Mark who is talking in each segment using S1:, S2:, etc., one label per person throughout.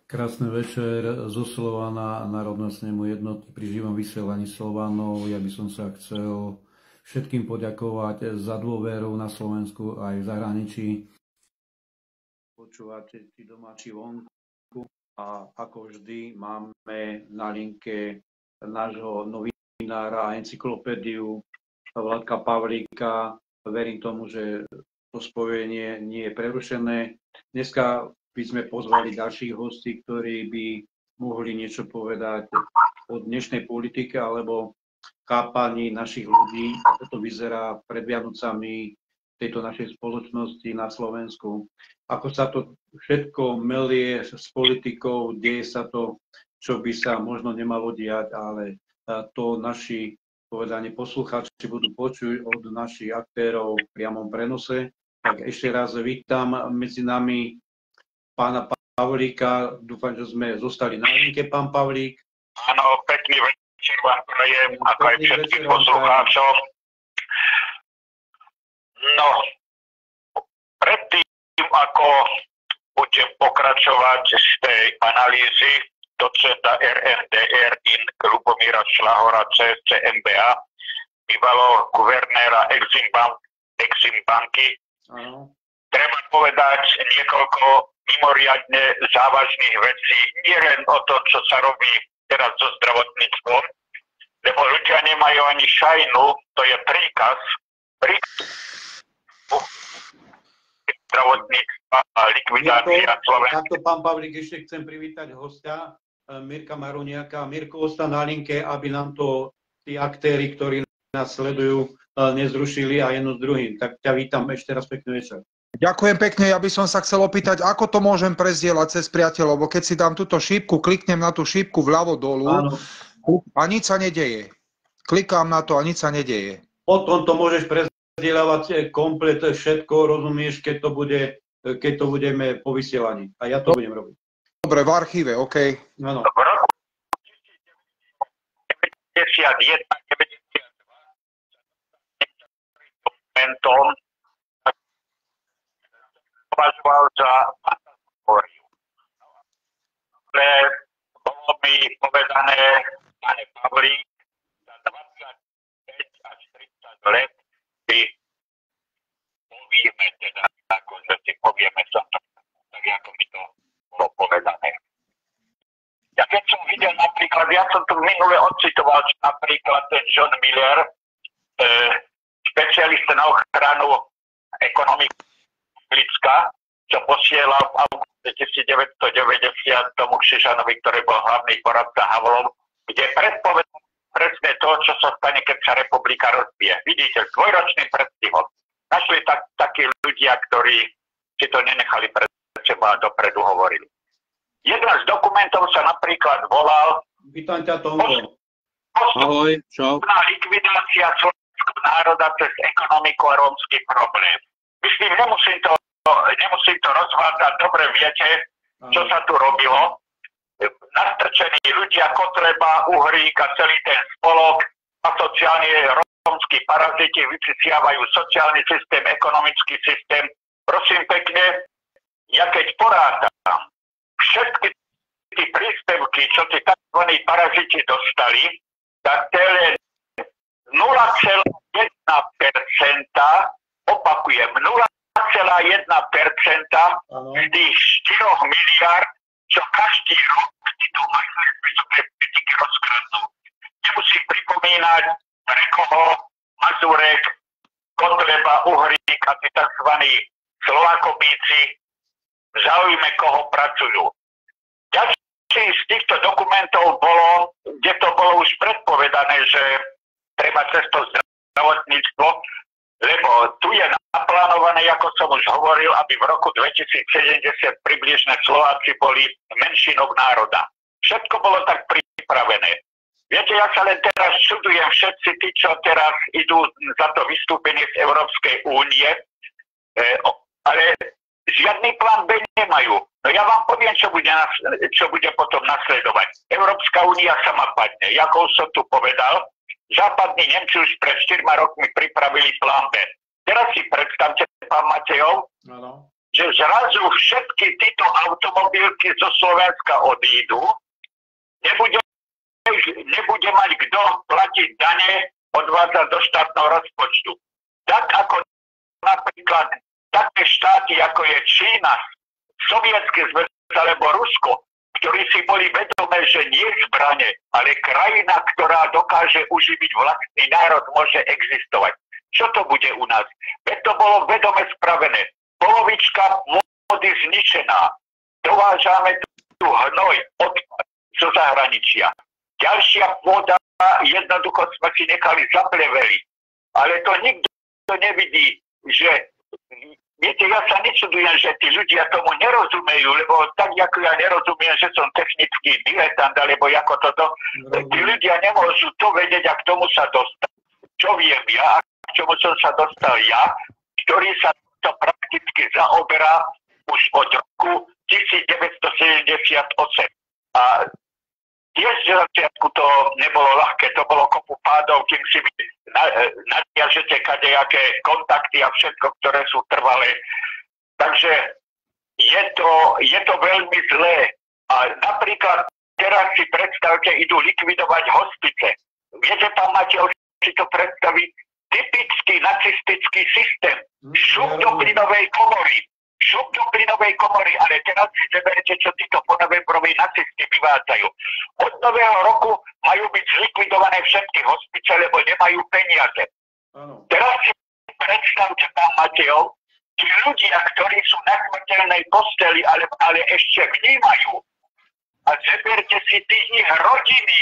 S1: Krásny večer zo Slovana, Národnostnému jednoty pri živom vysielaní Slovanov. Ja by som sa chcel všetkým poďakovať za dôveru na Slovensku aj v zahraničí. Počúvate či doma, či vonku. A ako vždy máme na linke nášho novinára a encyklopédiu Vladka Pavlíka. Verím tomu, že to spojenie nie je prerušené. Dneska by sme pozvali ďalších hostí, ktorí by mohli niečo povedať o dnešnej politike alebo chápaní našich ľudí, ako to vyzerá pred Vianocami tejto našej spoločnosti na Slovensku. Ako sa to všetko melie s politikou, deje sa to, čo by sa možno nemalo diať, ale to naši povedaní poslucháči budú počuť od našich aktérov v priamom prenose. Tak ešte raz vítam medzi nami pána Pavlíka. Dúfam, že sme zostali na linke, pán Pavlík.
S2: Áno, pekný večer vám prajem, ako aj všetkým poslucháčom. No, predtým, ako budem pokračovať z tej analýzy docenta RNDR in Ľubomíra Šlahora CSC MBA, bývalého guvernéra Exim banky, treba povedať niekoľko mimoriadne závažných vecí, nie len o to, čo sa robí teraz so zdravotníctvom, lebo ľudia nemajú ani šajnu, to je príkaz zdravotníctva a likvidácia Slovenska.
S1: Takto, pán Pavlík, ešte chcem privítať hostia, Mirka Maroniaka. Mirko, ostá na linke, aby nám to tí aktéri, ktorí nás sledujú, nezrušili a jedno s druhým. Tak ťa vítam ešte raz, pekný večer.
S3: Ďakujem pekne, ja by som sa chcel opýtať, ako to môžem prezdieľať cez priateľov, lebo keď si dám túto šípku, kliknem na tú šípku vľavo dolu a nič sa nedeje. Klikám na to a nič sa nedeje.
S1: Potom to môžeš prezdieľavať komplet všetko, rozumieš, keď to budeme po vysielaní. A ja to budem robiť.
S3: Dobre, v archíve, OK.
S1: Áno.
S2: V roku 1991 92 považoval za fantasmagóriu. Ale bolo mi povedané, pane Pavlík, za 25 až 30 let si povieme teda, akože si povieme sa to, tak ako mi to bolo povedané. Ja keď som videl napríklad, ja som tu minule odcitoval napríklad ten John Miller, špecialista na ochranu ekonomiky Licka, čo posielal v auguste 1990 tomu Křižanovi, ktorý bol hlavný poradca Havlov, kde predpovedal presne to, čo sa stane, keď sa republika rozbije. Vidíte, dvojročným predstihom. Našli takí ľudia, ktorí si to nenechali pred seba a dopredu hovorili. Jeden z dokumentov sa napríklad volal
S1: Ahoj, čau.
S2: Likvidácia slovenského národa cez ekonomiku a rómsky problém. Myslím, nemusím to rozvádzať, dobre viete, čo sa tu robilo. Nastrčení ľudia, Kotleba, Uhrík a celý ten spolok, asociálne rómski paraziti vyciciavajú sociálny systém, ekonomický systém. Prosím pekne, ja keď porátam všetky tí príspevky, čo tí tzv. Paraziti dostali, tak to je len 0,1%, opakujem, 0,1% z tých 4 miliard, čo každý rok títo majstri vysoké politiky rozkradnú. Nemusím pripomínať, pre koho Mazurek, Kotleba, Uhrík a tí tzv. Slovákobíci v záujme koho pracujú. Ďalší z týchto dokumentov bolo, kde to bolo už predpovedané, že treba cez to zdravotníctvo, lebo tu je naplánované, ako som už hovoril, aby v roku 2070 približne Slováci boli menšinou národa. Všetko bolo tak pripravené. Viete, ja sa len teraz čudujem všetci tí, čo teraz idú za to vystúpenie z Európskej únie, ale žiadny plán B nemajú. No ja vám poviem, čo bude potom nasledovať. Európska únia sama padne. Ako som tu povedal, západní Nemci už pred 4 rokmi pripravili plán B. Teraz si predstavte, pán Matejov, že zrazu všetky títo automobilky zo Slovenska odídu, nebude mať kto platiť dane, odvádzať do štátneho rozpočtu. Tak ako napríklad také štáty, ako je Čína, Sovietský zväz alebo Rusko, ktorí si boli vedomé, že nie zbrane, ale krajina, ktorá dokáže uživiť vlastný národ, môže existovať. Čo to bude u nás? Veď to bolo vedome spravené. Polovička vody zničená. Dovážame tu hnoj, odpad zo zahraničia. Ďalšia pôda, jednoducho sme si nechali zapleveliť. Ale to nikto nevidí, že viete, ja sa nečudujem, že tí ľudia tomu nerozumejú, lebo tak, ako ja nerozumiem, že som technický diletant, alebo ako toto, tí ľudia nemôžu to vedieť a k tomu sa dostať. Čo viem ja a k čomu som sa dostal ja, ktorý sa to prakticky zaoberá už od roku 1978. A tiež z začiatku to nebolo ľahké, to bolo kopu pádov, kým si nadviažete kadejaké kontakty a všetko, ktoré sú trvalé. Takže je to veľmi zlé. A napríklad teraz si predstavte, idú likvidovať hospice. Viete, pán Matej, si to predstaviť? Typický nacistický systém. Šup do plynovej komory, ale teraz si zeberte, čo títo ponovembroví nacisti vyvádzajú. Od nového roku majú byť zlikvidované všetky hospice, lebo nemajú peniaze. Teraz si predstavte, pán Matejov, tí ľudia, ktorí sú na smrteľnej posteli, ale ešte vnímajú. A zeberte si tí ich rodiny,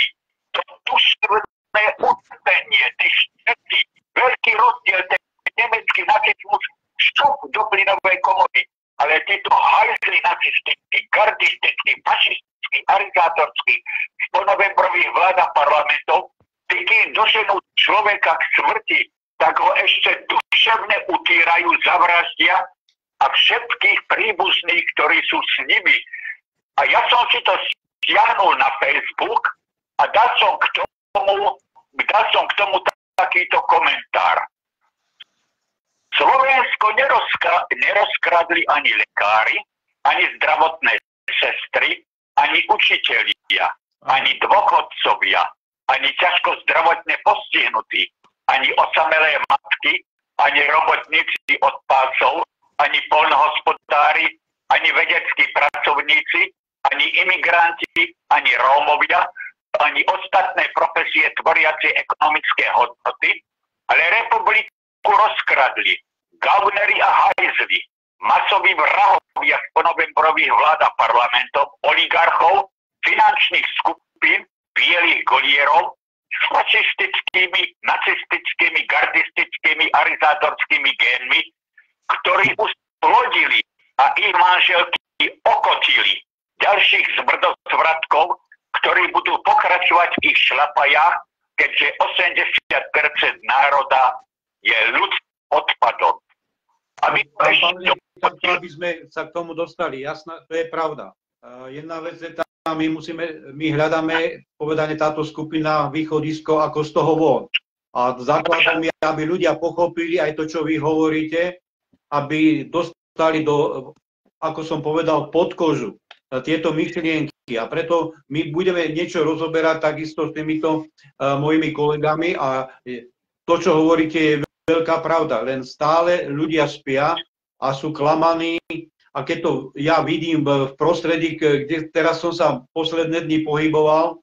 S2: to duševné utrpenie, tí všetci, veľký rozdiel, ten nemecký nacizmus, šup do plynovej komory. Ale títo hajzli nacistickí, gardistickí, fašistickí, arizátorskí, z ponovembrových vlád a parlamentov, kým doženú človeka k smrti, tak ho ešte duševne utírajú, zavraždia a všetkých príbuzných, ktorí sú s nimi. A ja som si to stiahnul na Facebook a dal som k tomu takýto komentár. Slovensko nerozkradli ani lekári, ani zdravotné sestry, ani učitelia, ani dôchodcovia, ani ťažko zdravotne postihnutí, ani osamelé matky, ani robotníci od pásov, ani poľnohospodári, ani vedeckí pracovníci, ani imigranti, ani Rómovia, ani ostatné profesie tvoriacie ekonomické hodnoty, ale republiku rozkradli gaunery a hajzli, masoví vrahovia z ponovembrových vlád a parlamentov, oligarchov, finančných skupín, bielých golierov, s fašistickými, nacistickými, gardistickými, arizátorskými génmi, ktorí usplodili a ich manželky okotili ďalších zmrdozvratkov, ktorí budú pokračovať v ich šlapajách, keďže 80% národa je ľud odpadom.
S1: Aby sme sa k tomu dostali, jasná, to je pravda. Jedna vec je tá, my hľadáme, povedane táto skupina, východisko ako z toho von. A základom je, aby ľudia pochopili aj to, čo vy hovoríte, aby dostali do, ako som povedal, pod kožu tieto myšlienky. A preto my budeme niečo rozoberať takisto s týmito mojimi kolegami a to, čo hovoríte, je veľká pravda, len stále ľudia spia a sú klamaní a keď to ja vidím v prostredí, kde teraz som sa posledné dni pohyboval,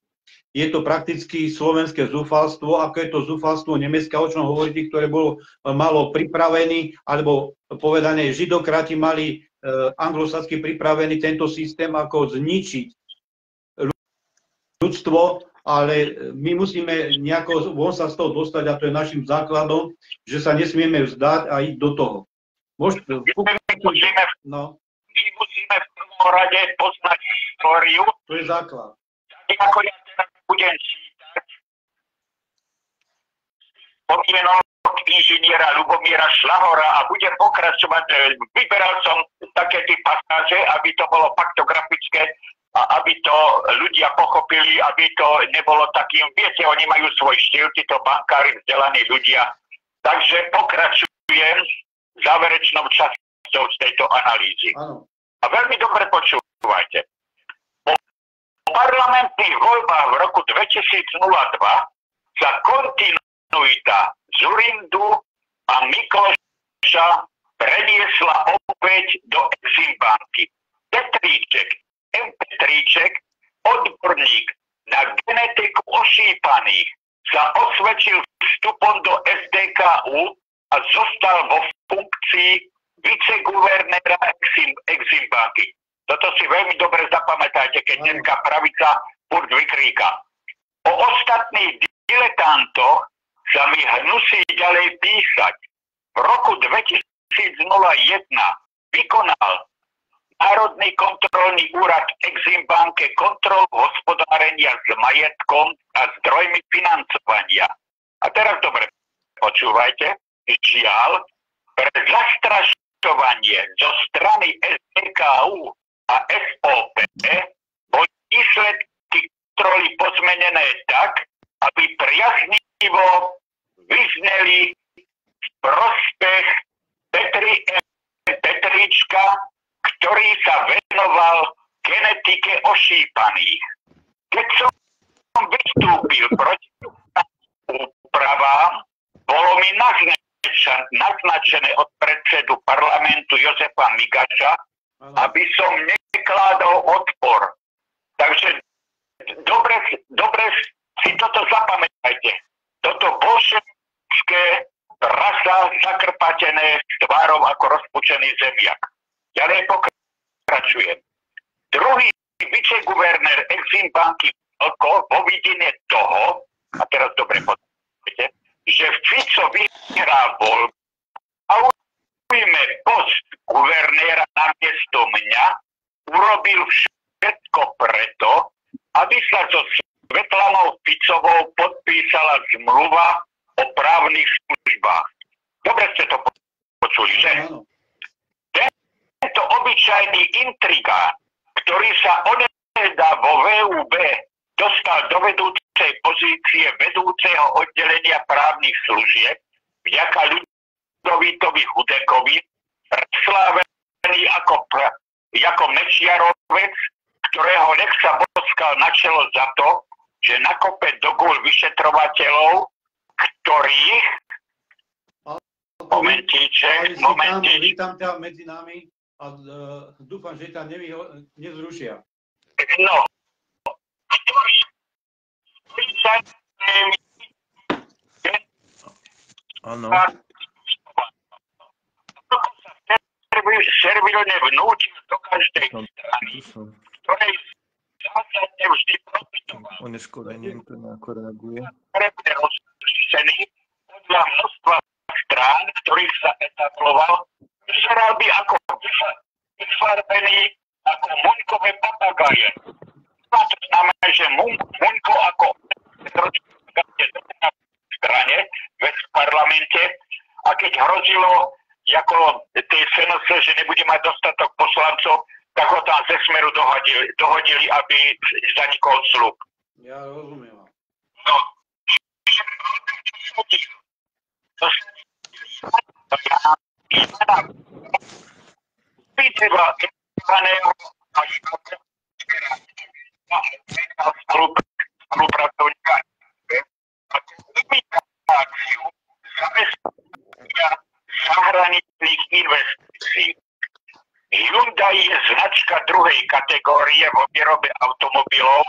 S1: je to prakticky slovenské zúfalstvo, ako je to zúfalstvo Nemecka, o čom hovoríte, ktoré bolo malo pripravený, alebo povedané, židokrati mali anglosacky pripravený tento systém, ako zničiť ľudstvo, ale my musíme nejako von sa z toho dostať a to je našim základom, že sa nesmieme vzdať a ísť do toho.
S2: My musíme v prvom rade poznať históriu.
S1: To je základ.
S2: Ako ja teraz budem čítať spomienok inžiniera Ľubomíra Šlahora a budem pokračovať. Vyberal som také tie pasáže, aby to bolo faktografické, a aby to ľudia pochopili, aby to nebolo takým, viete, oni majú svoj štýl, títo bankári, vzdelaní ľudia. Takže pokračujem v záverečnom časti súčasťou z tejto analýzy.
S1: Áno.
S2: A veľmi dobre počúvajte. Po parlamentných voľbách v roku 2002 sa kontinuita Dzurindu a Mikloša preniesla opäť do Eximbanky. Petríček, odborník na genetiku ošípaných, sa osvedčil vstupom do SDKU a zostal vo funkcii viceguvernéra Eximbanky. Toto si veľmi dobre zapamätajte, keď dneska pravica furt vykríka. O ostatných diletantoch sa mi hnusí ďalej písať. V roku 2001 vykonal Národný kontrolný úrad Eximbanke kontrolu hospodárenia s majetkom a zdrojmi financovania. A teraz dobre počúvajte, žiaľ, pre zastrašovanie zo strany SDKU a SOP boli výsledky kontroly pozmenené tak, aby priaznivo vyzneli v prospech Petríčka, ktorý sa venoval genetike ošípaných. Keď som vystúpil proti úpravám, bolo mi naznačené od predsedu parlamentu Jozefa Migaša, aby som nekládol odpor. Takže dobre si toto zapamätajte. Toto bolševické rasa zakrpatené s tvárou ako rozpučený zemiak. Ďalej pokračujem. Druhý viceguvernér Eximbanky vo vidine toho, a teraz dobre počujete, že Fico vyhrá voľbu a ujme post guvernéra namiesto mňa, urobil všetko preto, aby sa so Svetlanou Ficovou podpísala zmluva o právnych službách. Dobre ste to počuli, že? Tento obyčajný intrigán, ktorý sa onedá vo VUB dostal do vedúcej pozície vedúceho oddelenia právnych služieb vďaka Ľudovítovi Hudekovi, preslávený ako Mečiarovec, ktorého nech sa boskal na čelo za to, že nakope do gúľ vyšetrovateľov, ktorých... Momentíček.
S1: Vítam ťa medzi nami a dúfam, že ťa nezrušia.
S2: No.
S4: Áno.
S2: Servilne vnúčil do každej strany, ktorej zásadne vždy profitoval.
S4: Oneškodenie to nejako reaguje.
S2: Prebre rozlíšený podľa množstva strán, ktorých sa etabloval, vyzeral by ako vyfarbený ako muňkové papagaje. To znamená, že muňko ako strane v parlamente a keď hrozilo ako tej SNS, že nebude mať dostatok poslancov, tak ho tam ze Smeru dohodili, aby zanikol slub.
S1: Ja rozumiem.
S2: No. Spolupracovníka imitáciu zabezpečenia zahraničných investícií. Hyundai je značka druhej kategórie vo výrobe automobilov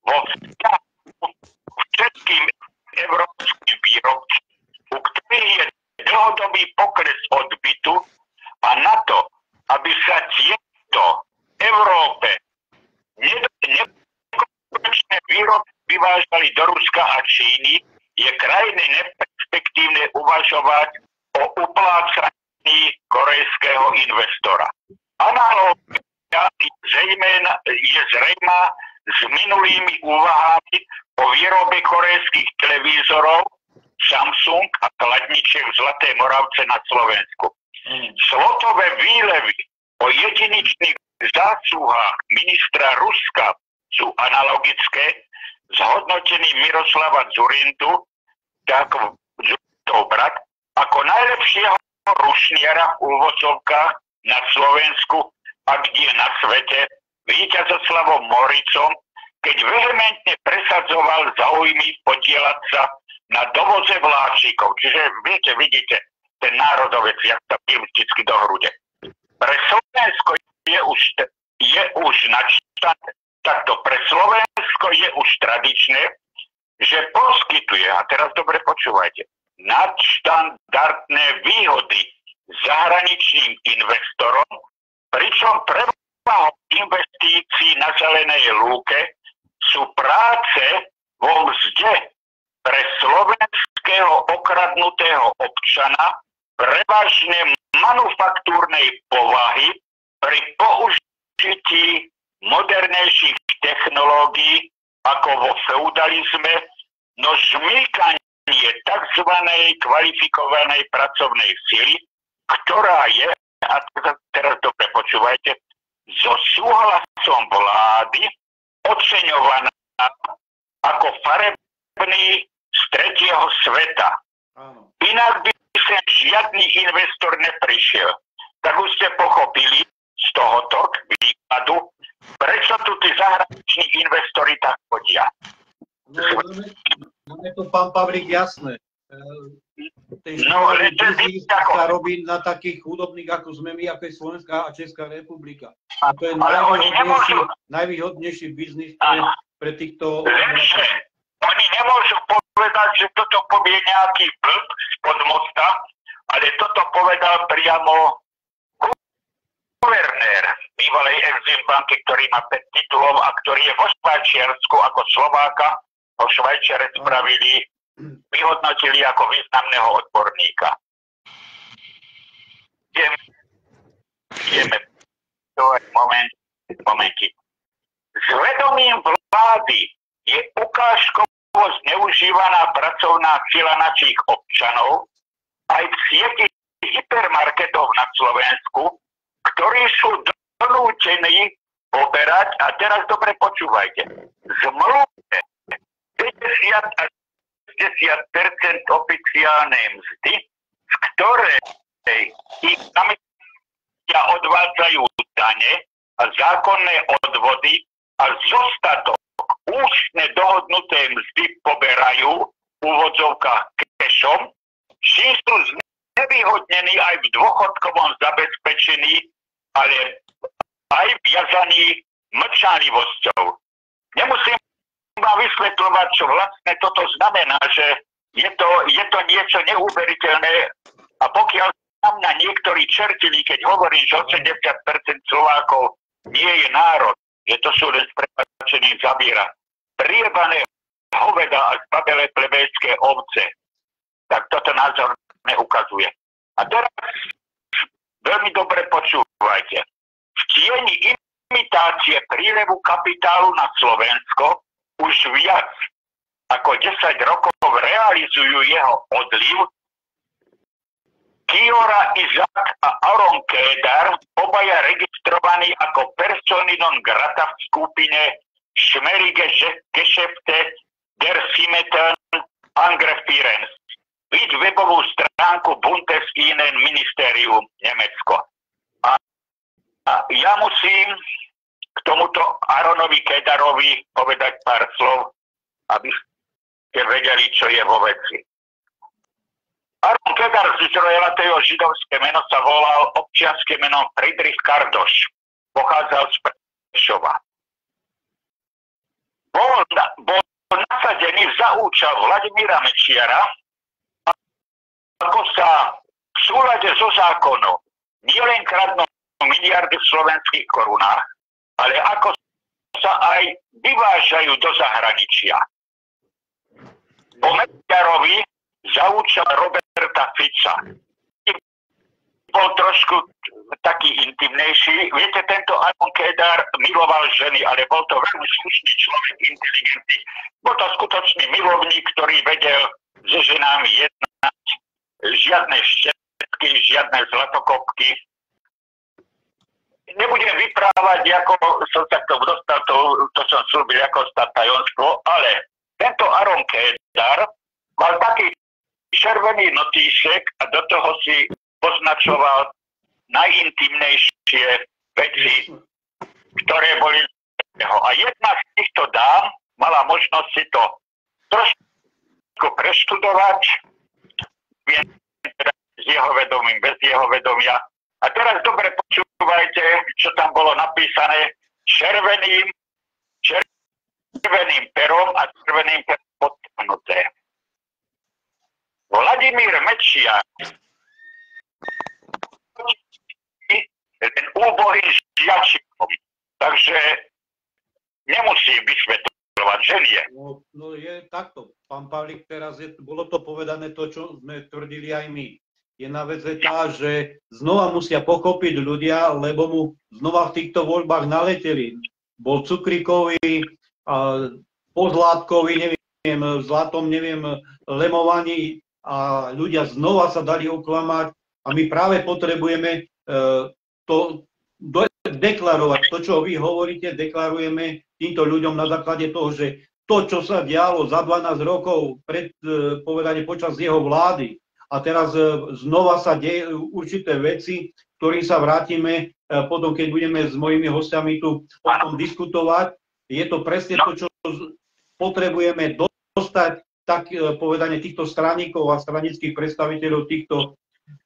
S2: vo vzťahu k všetkým európskym výrobcom, u ktorých je dlhodobý pokles odbytu a na to, aby sa tieto Európe nekonečné výrobky vyvážali do Ruska a Číny, je krajine neperspektívne uvažovať o uplácaní korejského investora. Analogia je zrejmá s minulými úvahami o výrobe korejských televízorov Samsung a chladničiek v Zlatej Moravce na Slovensku. Slotové výlevy o jedinečných zásluhách ministra Ruska sú analogické s hodnotením Miroslava Dzurindu, Dzurindov brat, ako najlepšieho rušniara v úvodzovkách na Slovensku a kde na svete víťazoslavom Moricom, keď vehementne presadzoval záujmy podieľať sa na dovoze vláčikov. Čiže viete, vidíte, ten národovec, jak sa pil vždycky do hrude. Pre Slovensko je už takto pre Slovensko je už tradičné, že poskytuje, a teraz dobre počúvajte, nadštandardné výhody zahraničným investorom, pričom prevahou investícií na zelenej lúke sú práce vo mzde pre slovenského okradnutého občana prevažne manufaktúrnej povahy pri použití modernejších technológií ako vo feudalizme, no žmýkanie tzv. Kvalifikovanej pracovnej sily, ktorá je, a teraz dobre počúvajte, so súhlasom vlády oceňovaná ako farebný z tretieho sveta.
S1: Áno.
S2: Inak by sem žiadny investor neprišiel. Tak už ste pochopili z tohoto výkladu, prečo tu tí zahraniční investori tak chodia.
S1: No je to, pán Pavlík, jasné. Ten biznis sa robí na takých chudobných, ako sme my, ako je Slovenská a Česká republika. A to je najvýhodnejší biznis pre týchto...
S2: Oni nemôžu povedať, že toto povie nejaký blb spod mosta, ale toto povedal priamo guvernér bývalej Exim banky, ktorý má 5 titulov a ktorý je vo Švajčiarsku ako Slováka. Vo Švajčiare spravili, vyhodnotili ako významného odborníka. Ideme. Momentík. S vedomím vlády je ukážkovo zneužívaná pracovná sila našich občanov aj v sieti hypermarketov na Slovensku, ktorí sú donútení poberať, a teraz dobre počúvajte, zmluvne 50 až 60% oficiálnej mzdy, z ktorej ich zamestnania odvádzajú dane a zákonné odvody a zostatok účne dohodnuté mzdy poberajú v úvodzovkách kešom, čím sú znevýhodnení aj v dôchodkovom zabezpečení, ale aj viazaní mlčanlivosťou. Nemusím vám vysvetľovať, čo vlastne toto znamená, že je to niečo neuveriteľné, a pokiaľ na mňa niektorí čertili, keď hovorím, že 80% Slovákov nie je národ, že to sú len prepačení zabíra priebané hoveda a zbabelé plebejské ovce, tak toto názor neukazuje. A teraz veľmi dobre počúvajte. V tieni imitácie prílevu kapitálu na Slovensko už viac ako 10 rokov realizujú jeho odliv Kiora Izak a Aron Kédar, obaja registrovaní ako persony non grata v skupine Schmerige Geschäfte der Siemeten Angrefirenz. Vid webovú stránku Bundesinnen Ministerium Nemecko. A ja musím k tomuto Aronovi Kédarovi povedať pár slov, aby ste vedeli, čo je vo veci. Aron Kédar z Izraela, to jeho židovské meno, sa volal občianske meno Friedrich Kardoš. Pochádzal z Prešova. Bol nasadený za účel Vladimíra Mečiara, ako sa v súlade so zákonom nielen kradnú miliardy v slovenských korunách, ale ako sa aj vyvážajú do zahraničia. Po Mečiarovi za účel Roberta Fica bol trošku taký intimnejší. Viete, tento Aron Kédar miloval ženy, ale bol to veľmi slušný človek, inteligentný. Bol to skutočný milovník, ktorý vedel so ženami jednať. Žiadne štetky, žiadne zlatokopky. Nebudem vyprávať, ako som sa k tomu dostal, to som slúbil ako tajomstvo, ale tento Aron Kédar mal taký červený notíšek a do toho si poznačoval najintimnejšie veci, ktoré boli a jedna z týchto dám mala možnosť si to trošku preštudovať, s jeho vedomím, bez jeho vedomia. A teraz dobre počúvajte, čo tam bolo napísané červeným perom a červeným perom podtrhnuté. Vladimír Mečiar, ten úbohý žiačikom, takže nemusím vysvetľovať, že nie.
S1: No je takto, pán Pavlík, teraz bolo to povedané to, čo sme tvrdili aj my. Jedna vec je tá, že znova musia pochopiť ľudia, lebo mu znova v týchto voľbách naleteli. Bol cukríkový, pozlátkový, neviem, zlatom, neviem, lemovaní a ľudia znova sa dali oklamať a my práve potrebujeme to deklarovať. To, čo vy hovoríte, deklarujeme týmto ľuďom na základe toho, že to, čo sa dialo za 12 rokov povedane počas jeho vlády a teraz znova sa dejú určité veci, ktorým sa vrátime potom, keď budeme s mojimi hostiami tu o tom diskutovať. Je to presne to, čo potrebujeme dostať, tak povedane týchto straníkov a stranických predstaviteľov týchto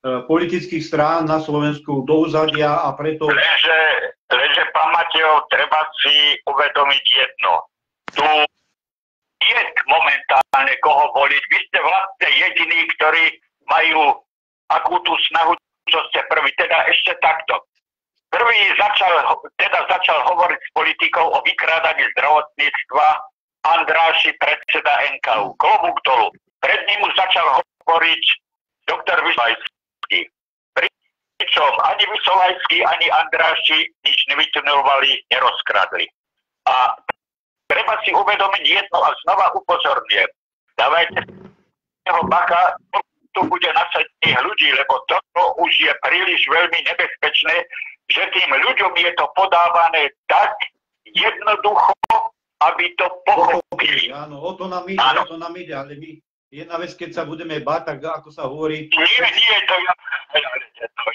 S1: politických strán na Slovensku do úzadia a preto...
S2: Lenže pán Matejov, treba si uvedomiť jedno. Tu je momentálne koho voliť. Vy ste vlastne jediní, ktorí majú akú tú snahu, čo ste prvý. Teda ešte takto. Prvý začal hovoriť s politikou o vykrádaní zdravotníctva Andráši, predseda NKU. Klobúk dolu. Pred ním už začal hovoriť doktor Vysolajský. Pričom ani Vysolajský, ani Andráši nič nevytunovali, nerozkradli. A treba si uvedomiť jedno a znova upozorňujem. Dávajte jeho baka, tu bude nasadených ľudí, lebo toto už je príliš veľmi nebezpečné, že tým ľuďom je to podávané tak jednoducho, aby to pochopili.
S1: Áno, o to nám ide, ale my jedna vec, keď sa budeme báť, tak ako sa hovorí...
S2: Nie, to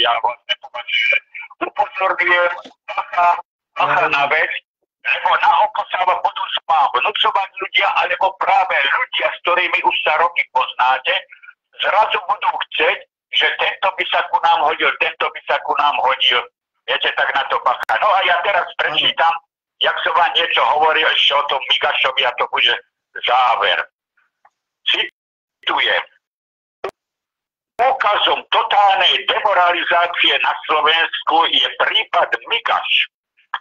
S2: ja vás nepovažujem. Upozorňujem, bacha na vec, lebo na oko sa vám budú vnúcovať ľudia, alebo práve ľudia, s ktorými už sa roky poznáte, zrazu budú chcieť, že tento by sa ku nám hodil, tento by sa ku nám hodil. Viete, tak na to bacha. No a ja teraz prečítam, jak som vám niečo hovoril ešte o tom Migašovi a to bude záver. Citujem. Úkazom totálnej demoralizácie na Slovensku je prípad Migaš,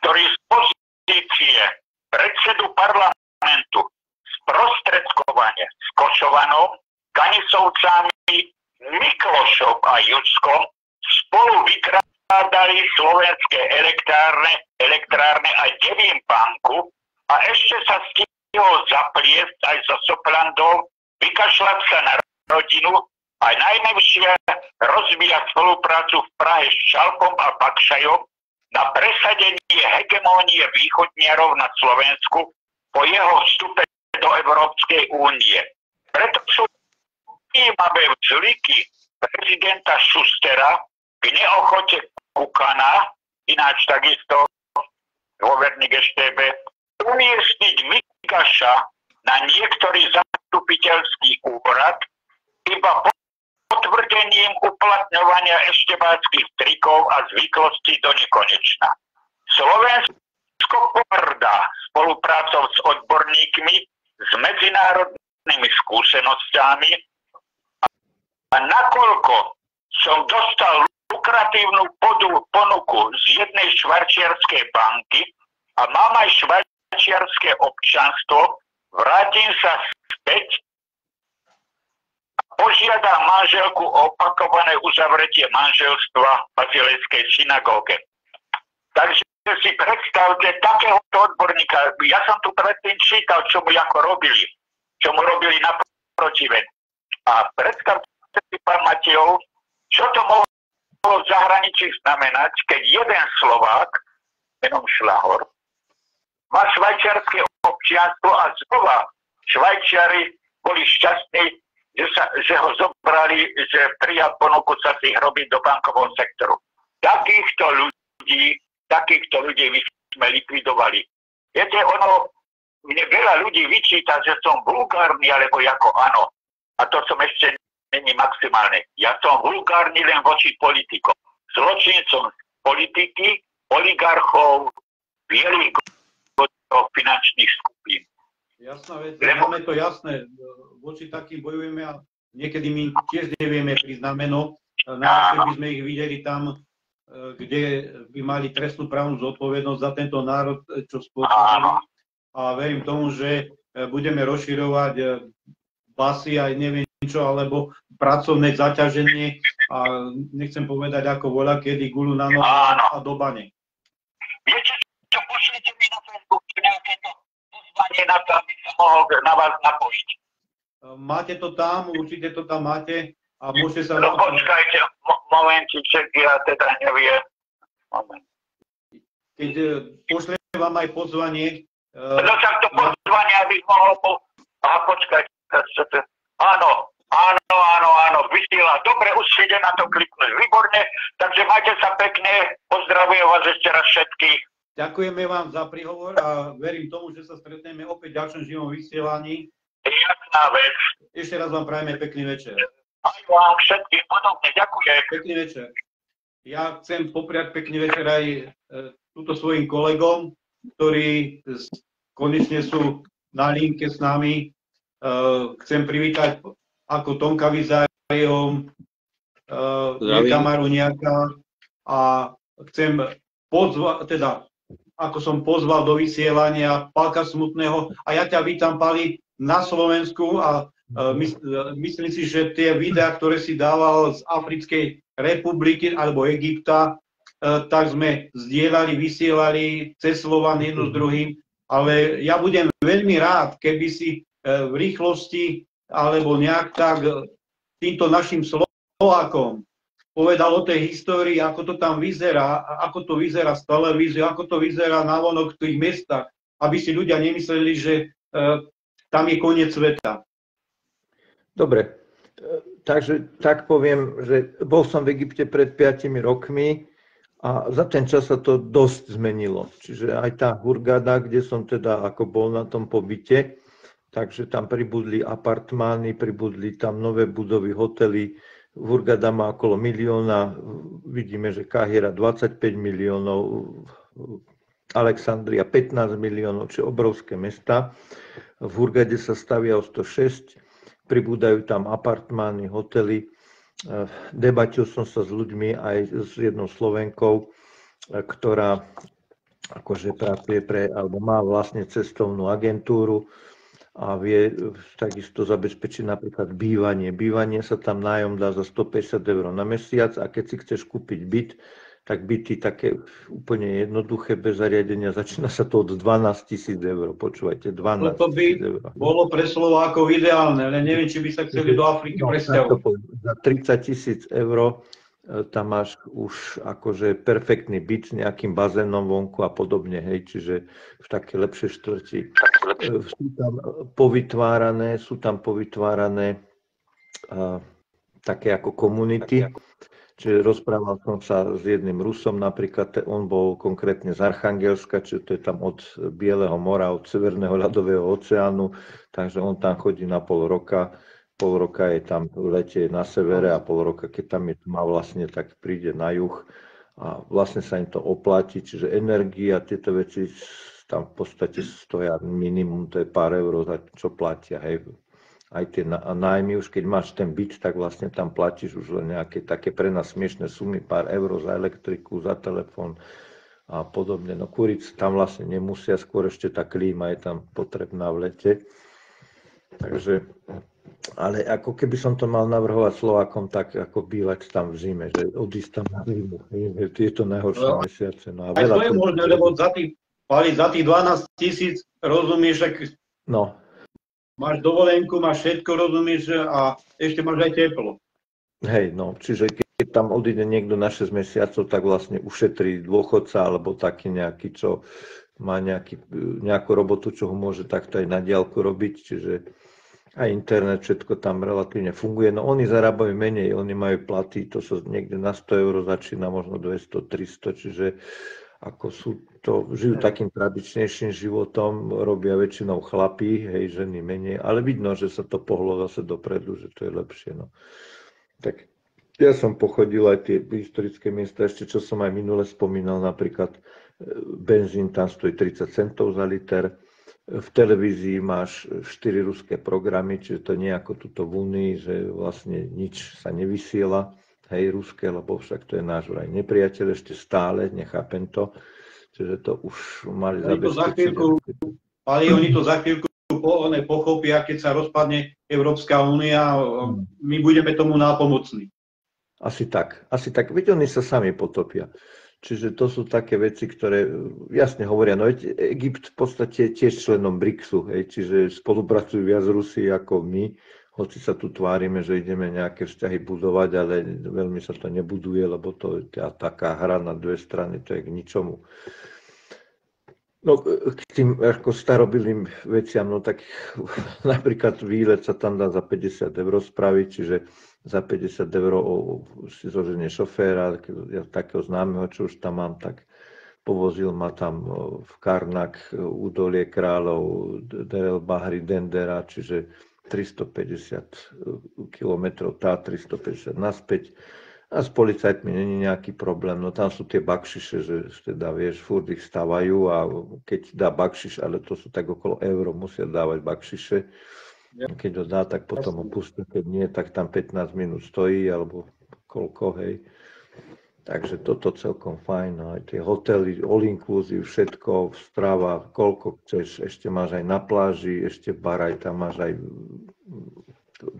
S2: ktorý z pozície predsedu parlamentu sprostredkovane s Košovanom, Kanisovcami, Miklošom a Judskom spolu vykrádali slovenské elektrárne a Devínbanku a ešte sa stihol zapliesť aj so Soplandou, vykašľať sa na rodinu a najmä rozvíjať spoluprácu v Prahe s Šalkom a Bakšajom na presadenie hegemónie východniarov na Slovensku po jeho vstupe do Európskej únie. Preto sú vnímavé vzliky prezidenta Schustera k neochote Kukana, ináč takisto dôverník StB, umiestniť Migaša na niektorý zastupiteľský úrad iba potvrdením uplatňovania eštebáckych trikov a zvyklostí do nekonečna. Slovensko pohrdá spoluprácou s odborníkmi, s medzinárodnými skúsenosťami a nakoľko som dostal lukratívnu ponuku z jednej švajčiarskej banky a mám aj švajčiarske občianstvo, vrátim sa späť a požiadam manželku o opakované uzavretie manželstva v Bazilejskej synagóge. Takže si predstavte takéhoto odborníka. Ja som tu predtým čítal, čo mu robili naproti ven. A predstavte si, pán Matejov, čo to mohlo v zahraničí znamenať, keď jeden Slovák, menom Šlahor, má švajčiarske občianstvo a znova Švajčiari boli šťastní, že ho zobrali, že prijal ponuku sa si ich robiť do bankového sektoru. takýchto ľudí my sme likvidovali. Viete, mne veľa ľudí vyčíta, že som vulgárny, alebo ako áno. A to som ešte není maximálne. Ja som vulgárny len voči politikom. Zločincom z politiky, oligarchov, bielých finančných skupín.
S1: Jasná vec, máme to jasné. Voči takým bojujeme a niekedy my tiež nevieme priznať meno. Najlepšie by sme ich videli tam, kde by mali trestnú právnu zodpovednosť za tento národ, čo spôsobili. A verím tomu, že budeme rozširovať basy aj neviem čo, alebo pracovné zaťaženie a nechcem povedať ako voľa, kedy gulu na nohu a do bane.
S2: Viete, čo pošlite mi na Facebook nejaké to pozvanie na to, aby sa mohol na vás napojiť?
S1: Máte to tam, určite to tam máte a môžete sa...
S2: No počkajte, momentiček, ja teda neviem. Moment.
S1: Keď pošlem vám aj pozvanie...
S2: No tak to pozvanie, aby mohol... Aha, počkajte. Áno, vysiela. Dobre, už si ide na to kliknúť. Výborne, takže majte sa pekne. Pozdravujem vás ešte raz všetkých.
S1: Ďakujeme vám za príhovor a verím tomu, že sa stretneme opäť v ďalšom živom vysielaní.
S2: Jasná vec.
S1: Ešte raz vám prajeme pekný večer.
S2: Aj vám všetkým podobne. Ďakujem.
S1: Pekný večer. Ja chcem popriať pekný večer aj túto svojim kolegom, ktorí konečne sú na linke s nami. Chcem privítať ako Tonka Vizajom, Mirka Maruniaka a chcem pozvať, teda ako som pozval do vysielania Pálka Smutného a ja ťa vítam, Pali, na Slovensku a myslím si, že tie videá, ktoré si dával z Africkej republiky alebo Egypta, tak sme zdieľali, vysielali cez Slovan jedno s druhým, ale ja budem veľmi rád, keby si v rýchlosti alebo nejak tak týmto našim Slovákom povedal o tej histórii, ako to tam vyzerá, ako to vyzerá z televízie, ako to vyzerá navonok v tých mestách, aby si ľudia nemysleli, že tam je koniec sveta.
S5: Dobre, takže tak poviem, že bol som v Egypte pred 5 rokmi a za ten čas sa to dosť zmenilo. Čiže aj tá Hurghada, kde som teda ako bol na tom pobyte, takže tam pribudli apartmány, pribudli tam nové budovy, hotely. Hurghada má okolo 1 milióna, vidíme, že Káhira 25 miliónov, Alexandria 15 miliónov, čiže obrovské mesta. V Hurghade sa stavia o 106, pribúdajú tam apartmány, hotely. Debatil som sa s ľuďmi aj s jednou Slovenkou, ktorá akože pracuje alebo má vlastne cestovnú agentúru a vie takisto zabezpečiť napríklad bývanie. Bývanie sa tam nájom dá za 150 eur na mesiac a keď si chceš kúpiť byt, tak byty také úplne jednoduché, bez zariadenia, začína sa to od 12 000 eur. Počúvajte, 12 000 eur.
S1: To by bolo pre Slovákov ideálne, ale neviem, či by sa chceli do Afriky presťahovať.
S5: Za 30 000 eur tam máš už akože perfektný byt s nejakým bazénom vonku a podobne, hej, čiže v také lepšej štvrti. Sú tam povytvárané také ako komunity. Čiže rozprával som sa s jedným Rusom, napríklad on bol konkrétne z Archangelska, čiže to je tam od Bieleho mora, od Severného ľadového oceánu, takže on tam chodí na pol roka je tam v lete na severe a pol roka, keď tam je tma vlastne, tak príde na juh a vlastne sa im to oplatí, čiže energia, tieto veci tam v podstate stoja minimum, to je pár eur, za čo platia, hej. Aj tie nájmy, už keď máš ten byt, tak vlastne tam platíš už len nejaké také pre nás smiešné sumy, pár eur za elektriku, za telefón a podobne. No kúriť tam vlastne nemusia, skôr ešte tá klíma je tam potrebná v lete. Takže, ale ako keby som to mal navrhovať Slovákom, tak ako bývať tam v zime, že odísť tam na zimu. Je to najhoršie mesiace. No a
S1: aj to je možné, lebo za tých 12 000 rozumieš, tak...
S5: No.
S1: Máš dovolenku, máš všetko, rozumieš, a ešte máš aj teplo.
S5: Hej, no, čiže keď tam odíde niekto na 6 mesiacov, tak vlastne ušetrí dôchodca, alebo taký nejaký, čo má nejakú robotu, čo ho môže takto aj na diaľku robiť, čiže A internet, všetko tam relatívne funguje. No oni zarábajú menej, oni majú platy, to sa niekde na 100 eur začína, možno 200, 300, čiže ako žijú takým tradičnejším životom, robia väčšinou chlapí, hej, ženy menej, ale vidno, že sa to pohlo zase dopredu, že to je lepšie. No. Tak ja som pochodil aj tie historické miesta, ešte čo som aj minule spomínal, napríklad benzín tam stojí 30 centov za liter, v televízii máš 4 ruské programy, čiže to nie ako tuto v Únii, že vlastne nič sa nevysiela, hej, ruské, lebo však to je náš vraj nepriateľ ešte stále, nechápem to, čiže to už mali zabezpečiť.
S1: Ale oni to za chvíľku pochopia, keď sa rozpadne Európska únia, my budeme tomu nápomocní.
S5: Asi tak. Veď oni sa sami potopia. Čiže to sú také veci, ktoré jasne hovoria, no Egypt v podstate je tiež členom BRICSu, hej, čiže spolupracujú viac Rusi ako my, hoci sa tu tvárime, že ideme nejaké vzťahy budovať, ale veľmi sa to nebuduje, lebo to je taká hra na dve strany, to je k ničomu. No k tým ako starobilým veciam, no tak napríklad výlet sa tam dá za 50 eur spraviť, čiže za 50 eur si zoženie šoféra, takého známeho, čo už tam mám, tak povozil ma tam v Karnak, údolie kráľov, Derel Bahri, Dendera, čiže 350 km tá, 350 naspäť. A s policajtmi není nejaký problém, no tam sú tie bakšiše, že teda vieš, furt ich stavajú a keď dá bakšiš, ale to sú tak okolo euro, musia dávať bakšiše. Keď ho dá, tak potom ho pustí, keď nie, tak tam 15 minút stojí, alebo koľko, hej. Takže toto celkom fajn, no aj tie hotely, all inclusive, všetko, strava, koľko chceš, ešte máš aj na pláži, ešte bar aj tam máš aj,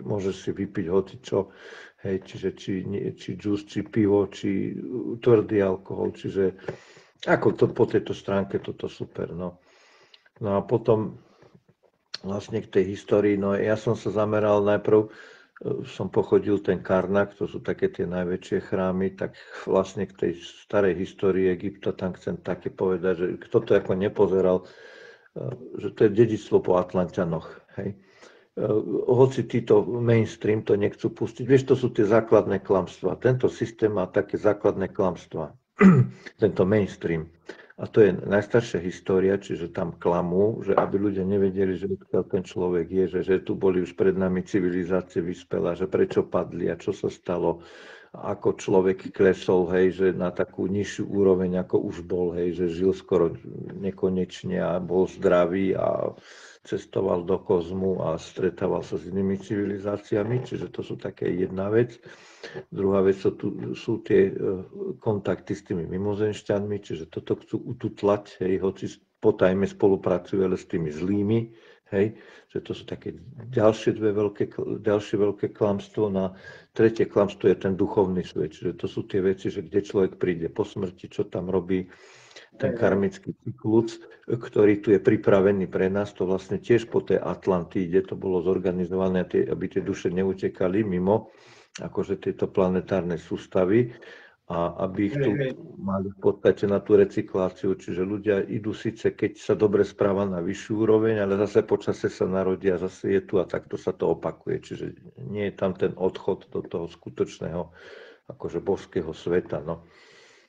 S5: môžeš si vypiť hocičo, hej, čiže či džús, či pivo, či tvrdý alkohol, čiže ako to po tejto stránke toto super, no. No a potom vlastne k tej histórii, no ja som sa zameral najprv, som pochodil ten Karnak, to sú také tie najväčšie chrámy, tak vlastne k tej starej histórii Egypta tam chcem také povedať, že kto to ako nepozeral, že to je dedičstvo po Atlanťanoch, hej. Hoci títo mainstream to nechcú pustiť, vieš, to sú tie základné klamstvá. Tento systém má také základné klamstvá, tento mainstream. A to je najstaršia história, čiže tam klamú, že aby ľudia nevedeli, že odkiaľ ten človek je, že tu boli už pred nami civilizácie vyspelá, že prečo padli a čo sa stalo, ako človek klesol, hej, že na takú nižšiu úroveň, ako už bol, hej, že žil skoro nekonečne a bol zdravý a cestoval do kozmu a stretával sa s inými civilizáciami, čiže to sú také jedna vec. Druhá vec sú tie kontakty s tými mimozemšťanmi, čiže toto chcú ututlať, hej, hoci potajme spolupracujú, ale s tými zlými, hej, že to sú také ďalšie veľké klamstvo. Na tretie klamstvo je ten duchovný svet, čiže to sú tie veci, že kde človek príde po smrti, čo tam robí, ten karmický cyklus, ktorý tu je pripravený pre nás, to vlastne tiež po tej Atlantíde, to bolo zorganizované, aby tie duše neutekali mimo akože tieto planetárne sústavy a aby ich tu mali v podstate na tú recykláciu, čiže ľudia idú síce, keď sa dobre správa na vyššiu úroveň, ale zase počasie sa narodia, zase je tu a takto sa to opakuje, čiže nie je tam ten odchod do toho skutočného akože božského sveta, no.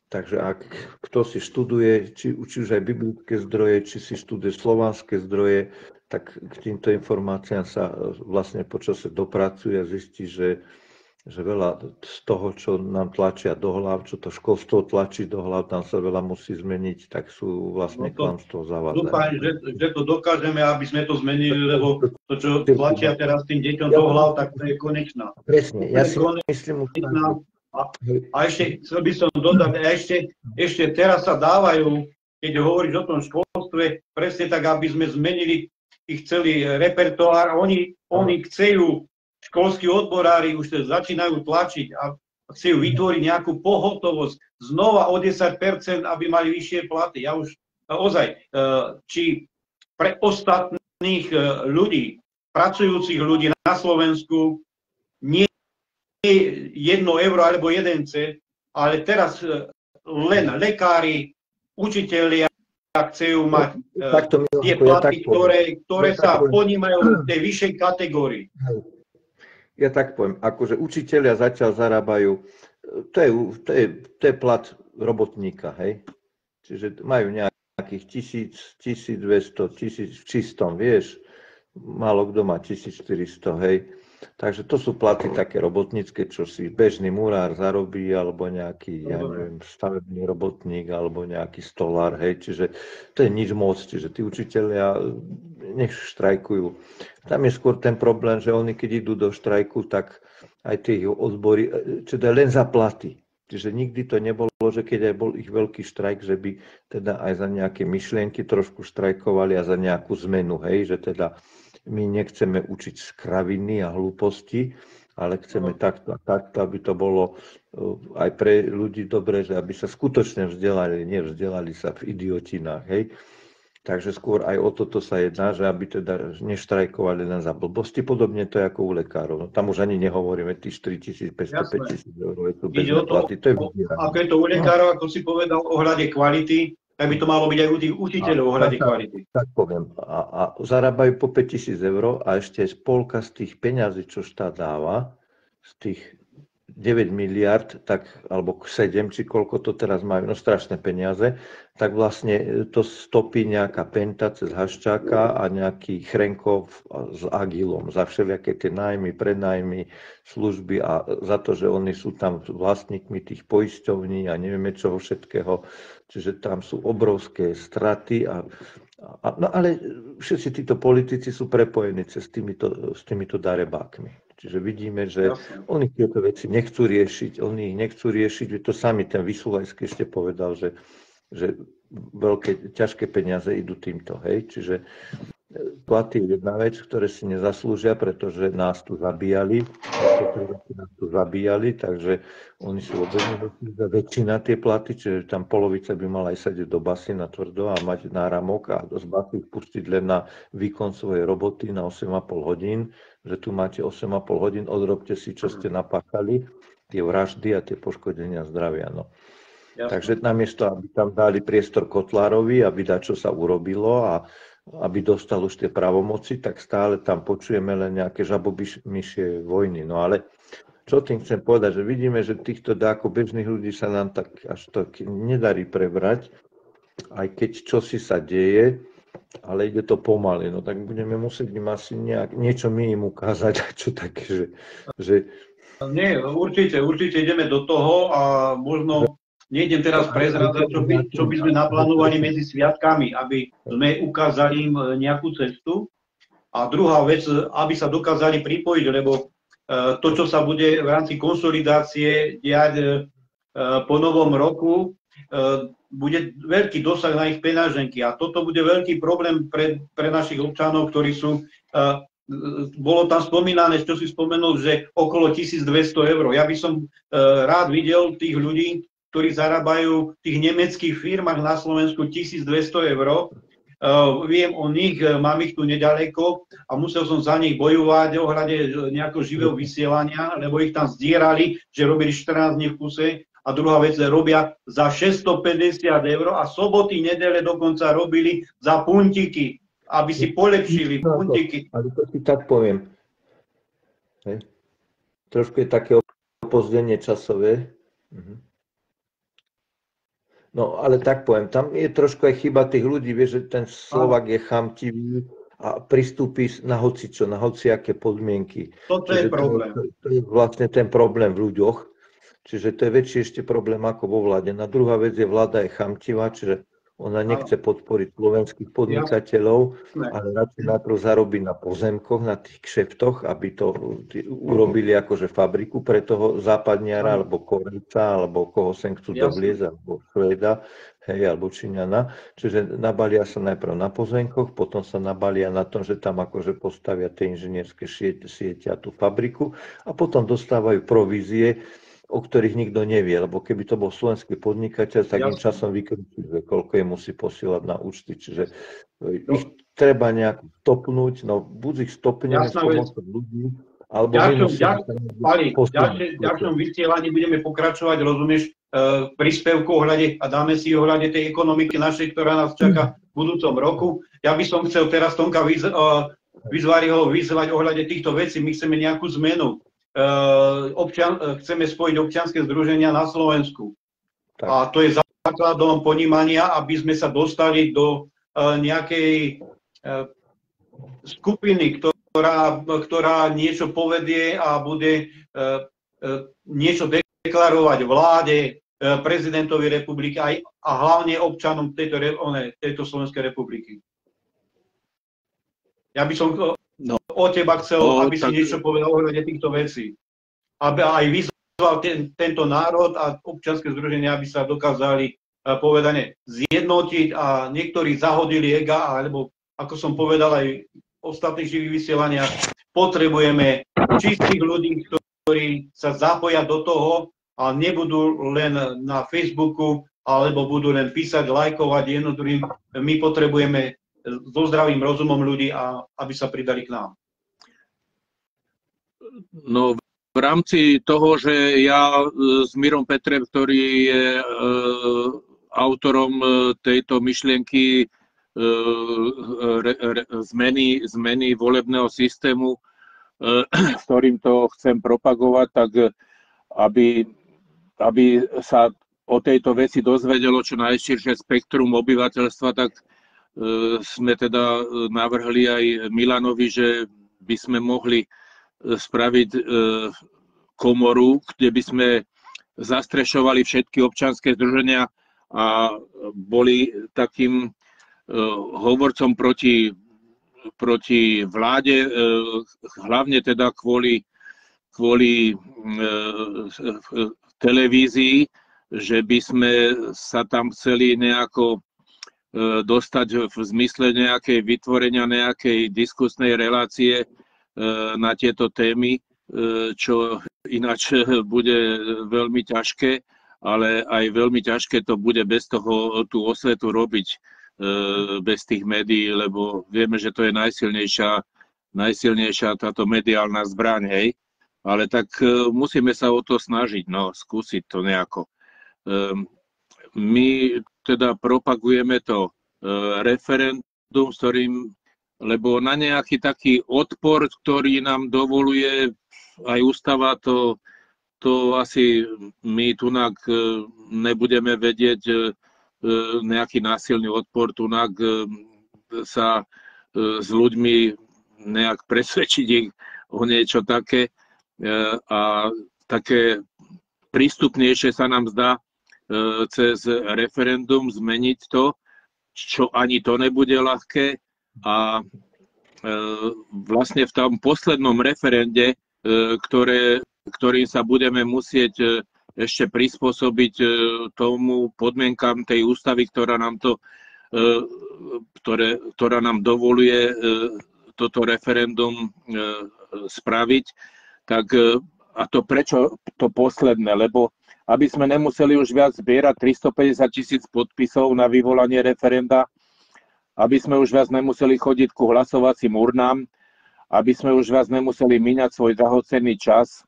S5: Takže ak kto si študuje, či už aj biblické zdroje, či si študuje slovanské zdroje, tak k týmto informáciám sa vlastne počasie dopracuje a zistí, že veľa z toho, čo nám tlačia do hlav, čo to školstvo tlačí do hlav, tam sa veľa musí zmeniť, tak sú vlastne klamstvo zavádzané.
S1: Dúfam, že to dokážeme, aby sme to zmenili, lebo to, čo tlačia teraz tým deťom do hlav, tak to je konečná.
S5: Presne, ja si myslím,
S1: a ešte chcel by som dodať, ešte teraz sa dávajú, keď hovoríš o tom školstve, presne tak, aby sme zmenili ich celý repertoár. Oni chcú, školskí odborári už začínajú tlačiť a chcú vytvoriť nejakú pohotovosť znova o 10%, aby mali vyššie platy. Ja už ozaj, či pre ostatných ľudí, pracujúcich ľudí na Slovensku, nie 1 euro alebo 1 cent, ale teraz len lekári, učitelia, chcú mať tie
S5: Milanko,
S1: platy, ktoré sa ponímajú v tej vyššej kategórii.
S5: Ja tak poviem, akože učitelia zatiaľ zarábajú, to je plat robotníka, hej? Čiže majú nejakých 1000, 1200, 1000 v čistom, vieš, málo kto má 1400, hej? Takže to sú platy také robotnícke, čo si bežný murár zarobí, alebo nejaký, ja neviem, stavebný robotník, alebo nejaký stolár, hej, čiže to je nič moc, čiže tí učitelia nech štrajkujú. Tam je skôr ten problém, že oni keď idú do štrajku, tak aj tie odbory, čo to je len za platy. Čiže nikdy to nebolo, že keď aj bol ich veľký štrajk, že by teda aj za nejaké myšlienky trošku štrajkovali a za nejakú zmenu, hej, že teda my nechceme učiť skraviny a hlúposti, ale chceme takto a takto, aby to bolo aj pre ľudí dobre, že aby sa skutočne vzdelali, nevzdelali sa v idiotinách, hej. Takže skôr aj o toto sa jedná, že aby teda neštrajkovali len za blbosti. Podobne to je ako u lekárov. No, tam už ani nehovoríme tých 4500, 5000 eur, je to bežné platy. To je
S1: ako je to u lekárov, ako si povedal, ohľade kvality, tak by to malo byť aj u tých učiteľov ohľade kvality.
S5: Tak poviem. A zarábajú po 5000 eur a ešte spolka z tých peňazí, čo štát dáva, z tých 9 miliard, tak, alebo 7, či koľko to teraz majú, no strašné peniaze, tak vlastne to stopí nejaká Penta cez Haščáka a nejaký Chrenkov s Agilom za všelijaké tie nájmy, prenajmy, služby a za to, že oni sú tam vlastníkmi tých poisťovní a nevieme čoho všetkého. Čiže tam sú obrovské straty no ale všetci títo politici sú prepojení s týmito darebákmi. Čiže vidíme, že oni tieto veci nechcú riešiť, to sami ten Vysulajský ešte povedal, že veľké, ťažké peniaze idú týmto, hej, čiže platy je jedna vec, ktoré si nezaslúžia, pretože nás tu zabíjali, takže oni sú obecne za väčšina tie platy, čiže tam polovica by mala aj sedieť do basy na tvrdo a mať náramok a z basy pustiť len na výkon svojej roboty na 8,5 hodín, že tu máte 8,5 hodín, odrobte si, čo ste napáchali, tie vraždy a tie poškodenia zdravia, no. Takže namiesto, aby tam dali priestor Kotlárovi, aby dačo sa urobilo a aby dostal už tie pravomoci, tak stále tam počujeme len nejaké žabomyšie vojny. No ale čo tým chcem povedať, že vidíme, že týchto ako bežných ľudí sa nám tak až tak nedarí prebrať, aj keď čosi sa deje, ale ide to pomaly. No tak budeme musieť im asi niečo my im ukázať, čo také, že...
S1: Nie, určite ideme do toho a možno nejdem teraz prezrádzať, čo by sme naplánovali medzi sviatkami, aby sme ukázali im nejakú cestu. A druhá vec, aby sa dokázali pripojiť, lebo to, čo sa bude v rámci konsolidácie diať po novom roku, bude veľký dosah na ich peňaženky. A toto bude veľký problém pre našich občanov, ktorí sú... Bolo tam spomínané, čo si spomenul, že okolo 1200 eur. Ja by som rád videl tých ľudí, ktorí zarábajú v tých nemeckých firmách na Slovensku 1200 eur. Viem o nich, mám ich tu nedaleko a musel som za nich bojovať ohľade nejakého živého vysielania, lebo ich tam zdierali, že robili 14 dní v kuse. A druhá vec, robia za 650 eur a soboty, nedele dokonca robili za puntiky, aby si polepšili puntiky.
S5: Ale to si tak poviem. Hej. Trošku je také opozdenie časové. No, ale tak poviem, tam je trošku aj chyba tých ľudí, vieš, že ten Slovák je chamtivý a pristúpi na hocičo, na hociaké podmienky.
S1: Toto je problém.
S5: To je vlastne ten problém v ľuďoch, čiže to je väčší ešte problém ako vo vláde. Na druhá vec je, vláda je chamtivá, čiže ona nechce podporiť slovenských podnikateľov, ale radšej najprv zarobí na pozemkoch, na tých kšeftoch, aby to urobili akože fabriku pre toho západniara, alebo Korejca, alebo koho sem chcú dobliezť, alebo Švéda, hej, alebo Číňana. Čiže nabalia sa najprv na pozemkoch, potom sa nabalia na tom, že tam akože postavia tie inžinierské siete a tú fabriku a potom dostávajú provízie, o ktorých nikto nevie, lebo keby to bol slovenský podnikateľ, tak im časom vykričí, koľko je musí posielať na účty. Čiže ich treba nejak stopnúť, no buď ich stopneme s pomocou ľudí, alebo
S1: v ďalšom vysielaní budeme pokračovať, rozumieš, príspevku a dáme si ohľade tej ekonomiky našej, ktorá nás čaká v budúcom roku. Ja by som chcel teraz Tonka Vyzváriho vyzvať ohľade týchto vecí. My chceme nejakú zmenu. Chceme spojiť občianske združenia na Slovensku. Tak. A to je základom ponímania, aby sme sa dostali do nejakej skupiny, ktorá niečo povedie a bude niečo deklarovať vláde, prezidentovi republiky a hlavne občanom tejto Slovenskej republiky. Ja by som od teba chcel, aby si niečo povedal ohľade týchto vecí. Aby aj vyzval tento národ a občianske združenia, aby sa dokázali povedane zjednotiť a niektorí zahodili ega, alebo ako som povedal aj v ostatných živých vysielaniach, potrebujeme čistých ľudí, ktorí sa zapoja do toho a nebudú len na Facebooku alebo budú len písať, lajkovať jedno druhým. My potrebujeme so zdravým rozumom ľudí, a aby sa pridali k nám.
S6: No, v rámci toho, že ja s Mirom Petrem, ktorý je autorom tejto myšlienky zmeny volebného systému, s ktorým to chcem propagovať, tak aby sa o tejto veci dozvedelo čo najširšie spektrum obyvateľstva, tak sme teda navrhli aj Milanovi, že by sme mohli spraviť komoru, kde by sme zastrešovali všetky občianske združenia a boli takým hovorcom proti vláde, hlavne teda kvôli televízii, že by sme sa tam chceli nejako dostať v zmysle nejakej vytvorenia nejakej diskusnej relácie na tieto témy, čo ináč bude veľmi ťažké, ale aj veľmi ťažké to bude bez toho tú osvetu robiť, bez tých médií, lebo vieme, že to je najsilnejšia táto mediálna zbraň, hej. Ale tak musíme sa o to snažiť, no, skúsiť to nejako. My teda propagujeme to referendum, s ktorým, lebo na nejaký taký odpor, ktorý nám dovoluje aj ústava, to asi my tunak nebudeme vedieť nejaký násilný odpor, tunak sa s ľuďmi nejak presvedčiť ich o niečo také a také prístupnejšie sa nám zdá cez referendum zmeniť to, čo ani to nebude ľahké. A vlastne v tom poslednom referende, ktorým sa budeme musieť ešte prispôsobiť tomu podmienkam tej ústavy, ktorá nám dovoluje toto referendum spraviť, tak a to prečo to posledné, lebo aby sme nemuseli už viac zbierať 350 000 podpisov na vyvolanie referenda, aby sme už viac nemuseli chodiť ku hlasovacím urnám, aby sme už viac nemuseli míňať svoj drahocenný čas,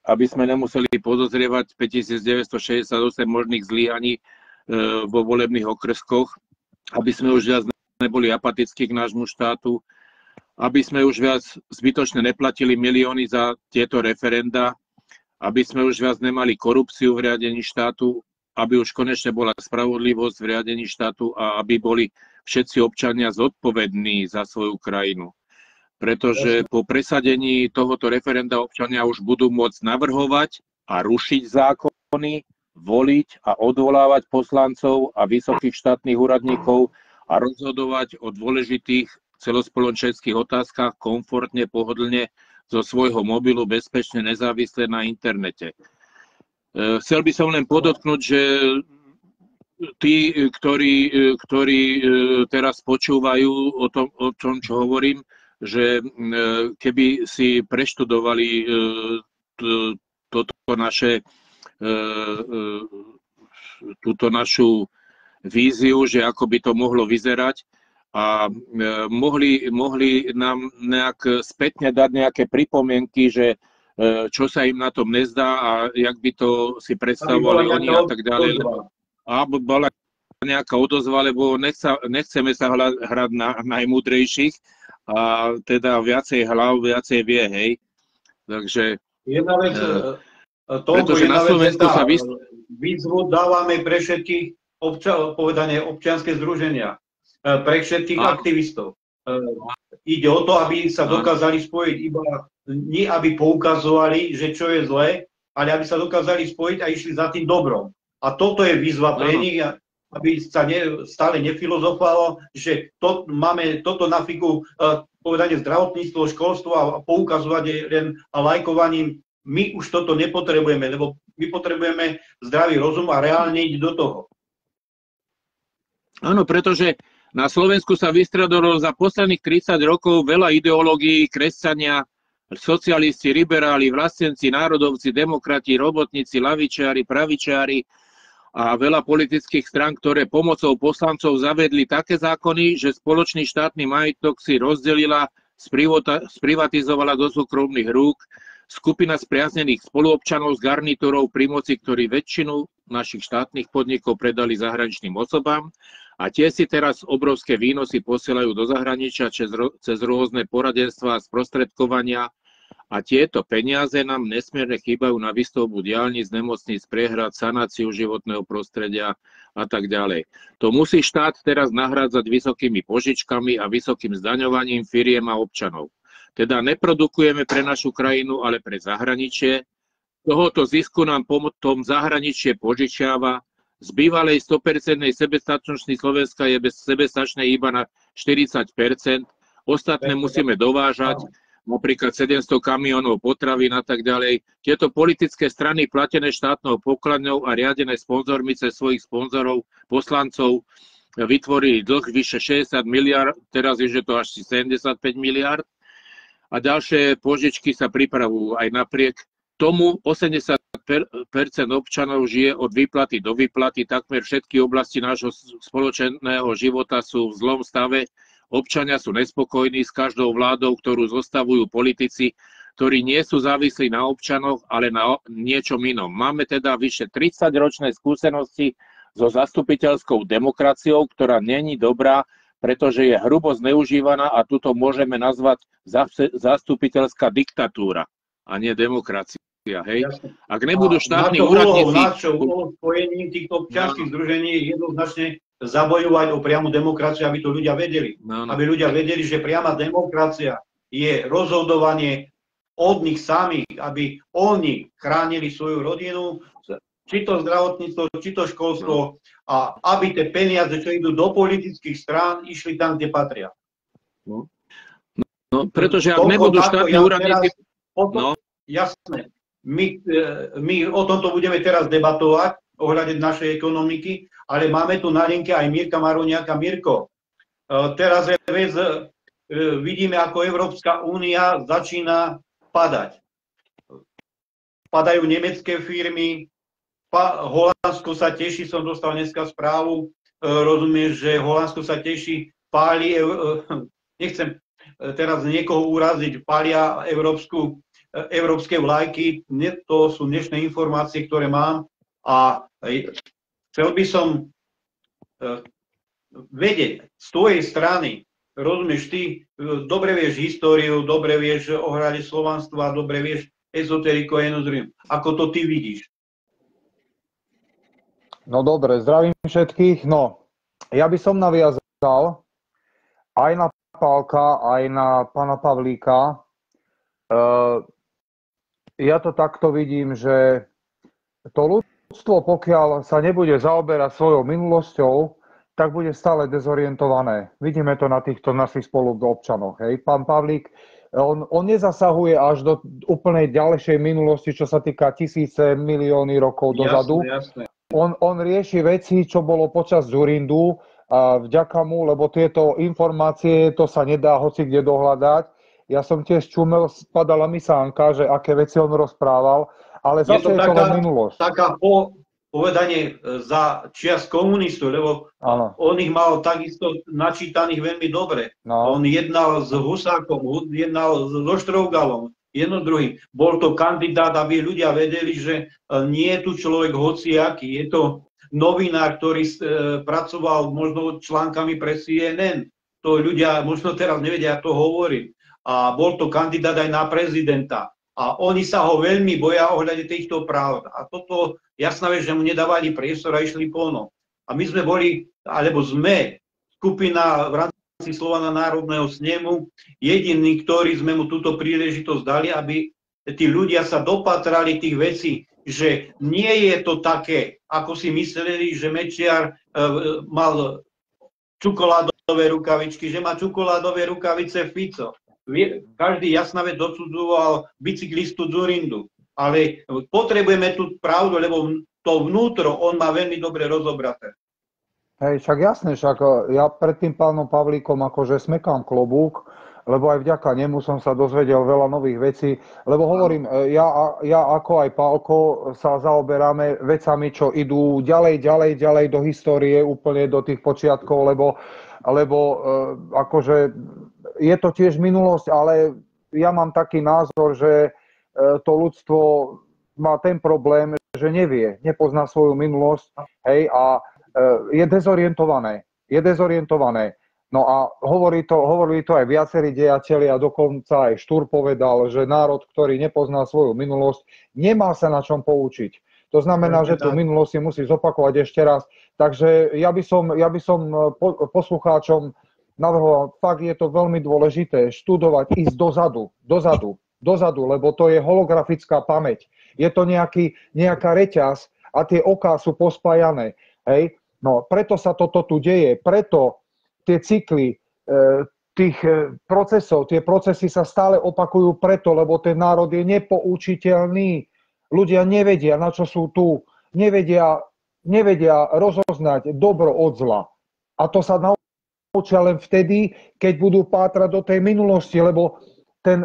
S6: aby sme nemuseli podozrievať 5968 možných zlyhaní vo volebných okrskoch, aby sme už viac neboli apatickí k nášmu štátu, aby sme už viac zbytočne neplatili milióny za tieto referenda, aby sme už viac nemali korupciu v riadení štátu, aby už konečne bola spravodlivosť v riadení štátu a aby boli všetci občania zodpovední za svoju krajinu. Pretože po presadení tohoto referenda občania už budú môcť navrhovať a rušiť zákony, voliť a odvolávať poslancov a vysokých štátnych úradníkov a rozhodovať o dôležitých celospoločenských otázkach komfortne, pohodlne, zo svojho mobilu, bezpečne, nezávisle na internete. Chcel by som len podotknúť, že tí, ktorí teraz počúvajú o tom, čo hovorím, že keby si preštudovali túto našu víziu, že ako by to mohlo vyzerať, a mohli nám nejak spätne dať nejaké pripomienky, že čo sa im na tom nezdá a jak by to si predstavovali oni a tak ďalej. Aby bola nejaká odozva, lebo nechceme sa hrať na najmúdrejších a teda viacej hlav, viacej vie, hej. Takže
S1: jedna vec,
S6: pretože na Slovensku sa
S1: výzvu dávame pre všetkých občianske združenia, pre všetkých aktivistov. Ide o to, aby sa dokázali spojiť, iba nie aby poukazovali, že čo je zlé, ale aby sa dokázali spojiť a išli za tým dobrom. A toto je výzva pre nich, aby sa stále nefilozofovalo, že máme toto na figu povedanie zdravotníctvo, školstvo a poukazovať len lajkovaním. My už toto nepotrebujeme, lebo my potrebujeme zdravý rozum a reálne ísť do toho.
S6: Áno, pretože na Slovensku sa vystradalo za posledných 30 rokov veľa ideológií, kresťania, socialisti, liberáli, vlastenci, národovci, demokrati, robotníci, lavičiari, pravičiari a veľa politických strán, ktoré pomocou poslancov zavedli také zákony, že spoločný štátny majetok si rozdelila, sprivatizovala do súkromných rúk skupina spriaznených spoluobčanov z garnitúrov pri moci, ktorí väčšinu našich štátnych podnikov predali zahraničným osobám a tie si teraz obrovské výnosy posielajú do zahraničia cez rôzne poradenstva a sprostredkovania a tieto peniaze nám nesmierne chýbajú na výstavbu diaľnic, nemocníc, priehrad, sanáciu životného prostredia a tak ďalej. To musí štát teraz nahrádzať vysokými požičkami a vysokým zdaňovaním firiem a občanov. Teda neprodukujeme pre našu krajinu, ale pre zahraničie. Tohoto zisku nám potom zahraničie požičiava. Z bývalej 100% sebestačnosti Slovenska je sebestačné iba na 40%. Ostatné musíme dovážať, napríklad 700 kamionov potravín a tak ďalej. Tieto politické strany platené štátnou pokladňou a riadené sponzormi cez svojich sponzorov, poslancov, vytvorili dlh vyše 60 miliard, teraz je to až 75 miliard. A ďalšie požičky sa pripravujú aj napriek tomu 80% občanov žije od výplaty do výplaty, takmer všetky oblasti nášho spoločenného života sú v zlom stave. Občania sú nespokojní s každou vládou, ktorú zostavujú politici, ktorí nie sú závislí na občanoch, ale na niečom inom. Máme teda vyše 30-ročné skúsenosti so zastupiteľskou demokraciou, ktorá není dobrá, pretože je hrubo zneužívaná a tuto môžeme nazvať zastupiteľská diktatúra a nie demokracia. Hej? Ak nebudú štátni úradníci...
S1: Našou spojením týchto občianskych združení je jednoznačne zabojovať o priamu demokraciu, aby to ľudia vedeli. Aby ľudia vedeli, že priama demokracia je rozhodovanie od nich samých, aby oni chránili svoju rodinu, či to zdravotníctvo, či to školstvo, a aby tie peniaze, čo idú do politických strán, išli tam, kde patria.
S6: No pretože ak nebudú štátni úradníci...
S1: Jasné. My o tomto budeme teraz debatovať ohľade našej ekonomiky, ale máme tu na linke aj Mirka Maroniaka. Mirko, teraz vidíme, ako Európska únia začína padať. Padajú nemecké firmy, Holandsko sa teší, som dostal dneska správu, rozumieš, že Holandsko sa teší, páli, nechcem teraz niekoho uraziť, pália európske vlajky, to sú dnešné informácie, ktoré mám a chcel by som vedieť z tvojej strany, rozumieš, ty dobre vieš históriu, dobre vieš ohľade slovanstva, dobre vieš ezoteriku a jedno, ako to ty vidíš?
S3: No dobre, zdravím všetkých. No, ja by som naviazal aj na Pálka, aj na pána Pavlíka. Ja to takto vidím, že to ľudstvo, pokiaľ sa nebude zaoberať svojou minulosťou, tak bude stále dezorientované. Vidíme to na týchto našich spoluobčanoch. Hej. Pán Pavlík, on nezasahuje až do úplnej ďalšej minulosti, čo sa týka tisíce, milióny rokov dozadu.
S1: Jasné.
S3: On rieši veci, čo bolo počas Dzurindu a vďaka mu, lebo tieto informácie, to sa nedá hoci kde dohľadať. Ja som tiež čumel, spadala mi sánka, že aké veci on rozprával, ale zase je to len minulosť.
S1: Taká povedanie za čias komunistov, lebo on ich mal takisto načítaných veľmi dobre. On jednal s Husákom, jednal so Štrougalom, jedno druhým. Bol to kandidát, aby ľudia vedeli, že nie je tu človek hociaký. Je to novinár, ktorý pracoval možno článkami pre CNN. To ľudia možno teraz nevedia, to hovorím. A bol to kandidát aj na prezidenta. A oni sa ho veľmi boja ohľade týchto práv. A toto jasná vec, že mu nedávali priestor a išli pono. A my sme boli, alebo sme, skupina v rámci Slovana národného snemu, jediní, ktorí sme mu túto príležitosť dali, aby tí ľudia sa dopatrali tých vecí, že nie je to také, ako si mysleli, že Mečiar mal čokoládové rukavičky, že má čokoládové rukavice Fico. Každý jasná vec odsudzoval bicyklistu Dzurindu. Ale potrebujeme tú pravdu, lebo to vnútro on má veľmi dobre rozobraté.
S3: Hej, však jasné, však ja pred tým pánom Pavlíkom akože smekám klobúk, lebo aj vďaka nemu som sa dozvedel veľa nových vecí, lebo hovorím, ja ako aj Pálko sa zaoberáme vecami, čo idú ďalej do histórie, úplne do tých počiatkov, lebo akože je to tiež minulosť, ale ja mám taký názor, že to ľudstvo má ten problém, že nevie, nepozná svoju minulosť, hej, a je dezorientované. No a hovorili to aj viacerí dejatelia, dokonca aj Štúr povedal, že národ, ktorý nepozná svoju minulosť, nemá sa na čom poučiť. To znamená, že tú minulosť si musí zopakovať ešte raz. Takže ja by som poslucháčom navrhoval, fakt je to veľmi dôležité študovať, ísť dozadu, lebo to je holografická pamäť. Je to nejaká reťaz a tie oká sú pospájané. Hej? No, preto sa toto tu deje, preto tie cykly tých procesov, tie procesy sa stále opakujú preto, lebo ten národ je nepoučiteľný. Ľudia nevedia, na čo sú tu, nevedia rozoznať dobro od zla. A to sa naučia len vtedy, keď budú pátrať do tej minulosti, lebo ten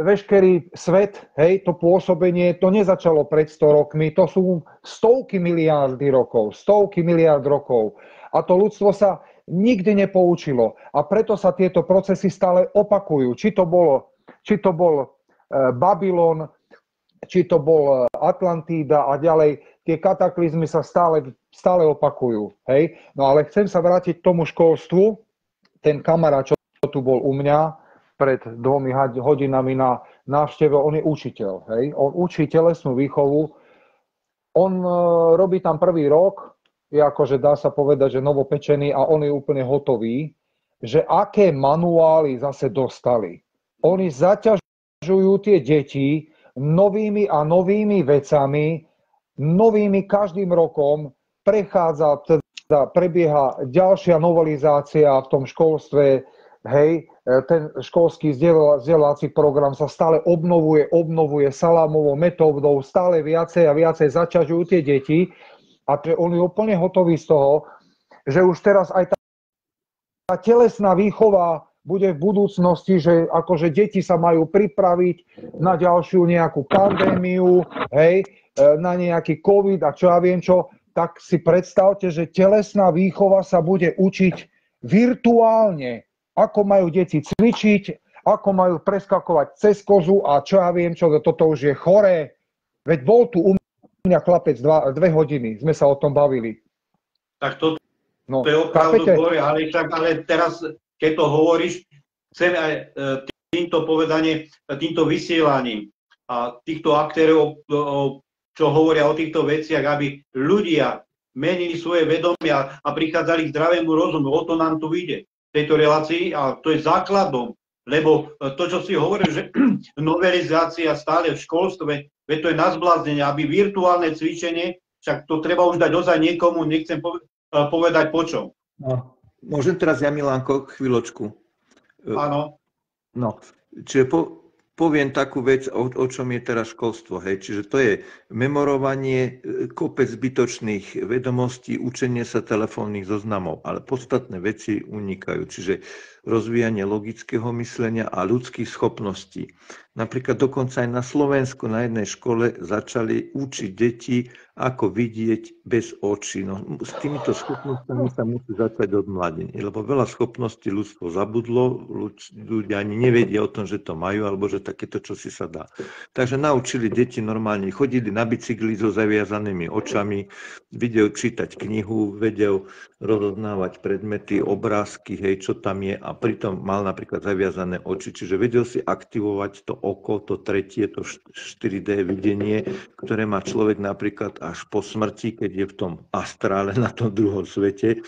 S3: veškerý svet, hej, to pôsobenie, to nezačalo pred 100 rokmi, to sú stovky miliárd rokov. A to ľudstvo sa nikdy nepoučilo. A preto sa tieto procesy stále opakujú. Či to bol Babylon, či to bol Atlantída a ďalej, tie kataklizmy sa stále opakujú. Hej? No ale chcem sa vrátiť k tomu školstvu. Ten kamarát, čo tu bol u mňa pred 2 hodinami na návšteve, on je učiteľ. Hej? On učí telesnú výchovu. On robí tam 1. rok, je akože dá sa povedať, že novopečený a on je úplne hotový, že aké manuály zase dostali. Oni zaťažujú tie deti novými a novými vecami, novými každým rokom prebieha ďalšia novelizácia v tom školstve, hej, ten školský vzdelávací program sa stále obnovuje salámovou metódou, stále viacej a viacej zaťažujú tie deti. A on je úplne hotový z toho, že už teraz aj tá telesná výchova bude v budúcnosti, že akože deti sa majú pripraviť na ďalšiu nejakú pandémiu, hej, na nejaký COVID a čo ja viem čo, tak si predstavte, že telesná výchova sa bude učiť virtuálne, ako majú deti cvičiť, ako majú preskakovať cez kožu a čo ja viem čo, toto už je choré. Veď bol tu u mňa chlapec 2 hodiny, sme sa o tom bavili.
S1: Tak to je opravdu chore, ale teraz, keď to hovoríš, chcem aj týmto vysielaním a týchto aktérov, čo hovoria o týchto veciach, aby ľudia menili svoje vedomia a prichádzali k zdravému rozumu. O to nám tu ide v tejto relácii a to je základom, lebo to, čo si hovoril, že novelizácia stále v školstve, veď to je na zbláznenie, aby virtuálne cvičenie, však to treba už dať ozaj niekomu, nechcem povedať po čom.
S5: No, môžem teraz ja, Milánko, chvíľočku?
S1: Áno.
S5: No, čiže poviem takú vec, o čom je teraz školstvo. Hej. Čiže to je memorovanie, kopec zbytočných vedomostí, učenie sa telefónnych zoznamov, ale podstatné veci unikajú. Čiže rozvíjanie logického myslenia a ľudských schopností. Napríklad dokonca aj na Slovensku na jednej škole začali učiť deti, ako vidieť bez očí. No, s týmito schopnosťami sa musí začať od mladení, lebo veľa schopností ľudstvo zabudlo, ľudia ani nevedia o tom, že to majú, alebo že takéto čosi sa dá. Takže naučili deti normálne, chodili na bicykli so zaviazanými očami, vedel čítať knihu, vedel rozoznávať predmety, obrázky, hej, čo tam je, a pritom mal napríklad zaviazané oči, čiže vedel si aktivovať to oko, to tretie, to 4D videnie, ktoré má človek napríklad až po smrti, keď je v tom astrále, na tom druhom svete,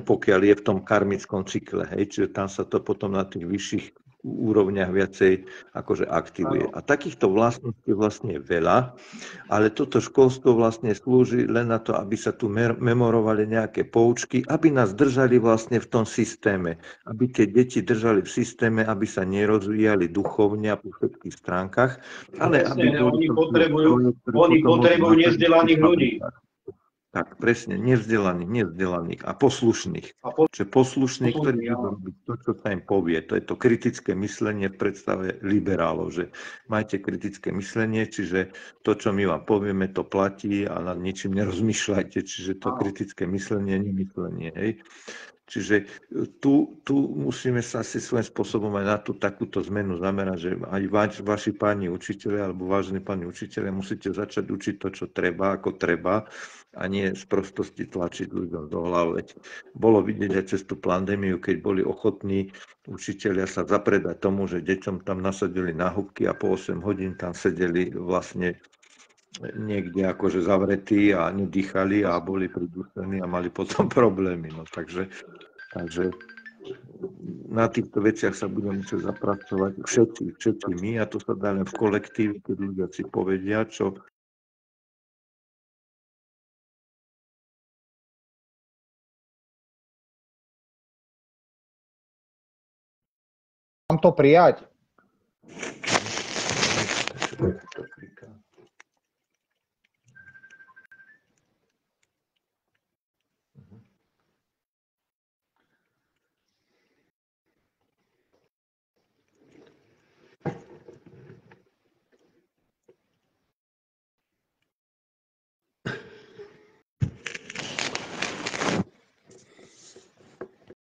S5: pokiaľ je v tom karmickom cykle, hej, čiže tam sa to potom na tých vyšších úrovniach viacej akože aktivuje. A takýchto vlastností vlastne je veľa, ale toto školstvo vlastne slúži len na to, aby sa tu memorovali nejaké poučky, aby nás držali vlastne v tom systéme, aby tie deti držali v systéme, aby sa nerozvíjali duchovne a po všetkých stránkach, ale aby...
S1: Oni potrebujú nevzdelaných ľudí.
S5: Tak, presne, nevzdelaných a poslušných. Čiže poslušných, ktorí budú robiť to, čo sa im povie. To je to kritické myslenie v predstave liberálov, že majte kritické myslenie, čiže to, čo my vám povieme, to platí a nad ničím nerozmýšľajte, čiže to kritické myslenie, nemyslenie. Hej. Čiže tu musíme sa asi svojím spôsobom aj na tú takúto zmenu zamerať, že aj vaši páni učitelia alebo vážení páni učitelia musíte začať učiť to, čo treba, ako treba, a nie z prostosti tlačiť ľuďom do hlav. Veď bolo vidieť aj cez tú pandémiu, keď boli ochotní učitelia sa zapredať tomu, že deťom tam nasadili náhubky a po 8 hodín tam sedeli vlastne niekde akože zavretí a nedýchali a boli pridúsení a mali potom problémy. No, takže na týchto veciach sa budeme musieť zapracovať všetci my, a to sa dá len v kolektíve, keď ľudia si povedia, čo
S3: mám to prijať.